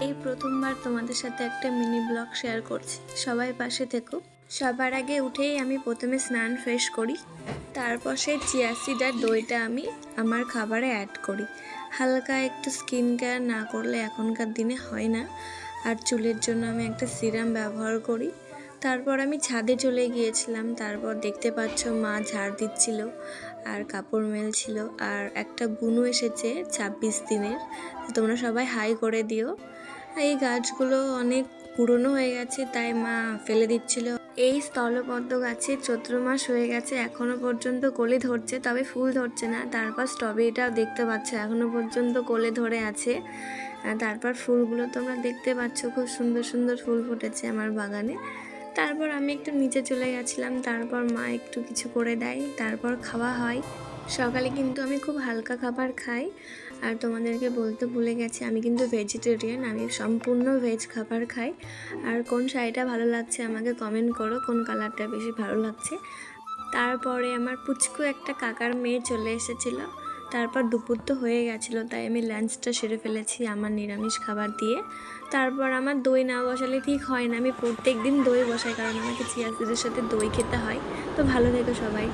এই প্রথমবার তোমাদের সাথে একটা মিনি ব্লগ শেয়ার করছি, সবাই পাশে থেকো। সবার আগে উঠেই আমি প্রথমে স্নান ফ্রেশ করি, তারপর সেই চিয়া সিড আর দইটা আমি আমার খাবারে অ্যাড করি। হালকা একটু স্কিন কেয়ার না করলে এখনকার দিনে হয় না। আর চুলের জন্য আমি একটা সিরাম ব্যবহার করি। তারপর আমি ছাদে চলে গিয়েছিলাম। তারপর দেখতে পাচ্ছ মা ঝাড় দিচ্ছিল আর কাপড় মেলছিল। আর একটা বুনু এসেছে 26 দিনের, তোমরা সবাই হাই করে দিও। এই গাছগুলো অনেক পুরনো হয়ে গেছে, তাই মা ফেলে দিচ্ছিল। এই স্থলপদ্ম গাছে চৈত্র মাস হয়ে গেছে, এখনো পর্যন্ত কলি ধরছে, তবে ফুল ধরছে না। তারপর স্ট্রবেরিটাও দেখতে পাচ্ছ এখনো পর্যন্ত কোলে ধরে আছে। তারপর ফুলগুলো তোমরা দেখতে পাচ্ছ, খুব সুন্দর সুন্দর ফুল ফুটেছে আমার বাগানে। তারপর আমি একটু নিচে চলে গেছিলাম, তারপর মা একটু কিছু করে দেয়, তারপর খাওয়া হয়। সকালে কিন্তু আমি খুব হালকা খাবার খাই। আর তোমাদেরকে বলতে ভুলে গেছি, আমি কিন্তু ভেজিটেরিয়ান, আমি সম্পূর্ণ ভেজ খাবার খাই। আর কোন শাড়িটা ভালো লাগছে আমাকে কমেন্ট করো, কোন কালারটা বেশি ভালো লাগছে। তারপরে আমার পুচকু একটা কাকার মেয়ে চলে এসেছিলো। তারপর দুপুর তো হয়ে গেছিলো, তাই আমি লাঞ্চটা সেরে ফেলেছি আমার নিরামিষ খাবার দিয়ে। তারপর আমার দই না বসালে ঠিক হয় না, আমি প্রত্যেক দিন দই বসাই, কারণ আমাকে চিয়া সিডের সাথে দই খেতে হয়। তো ভালো থেকো সবাই।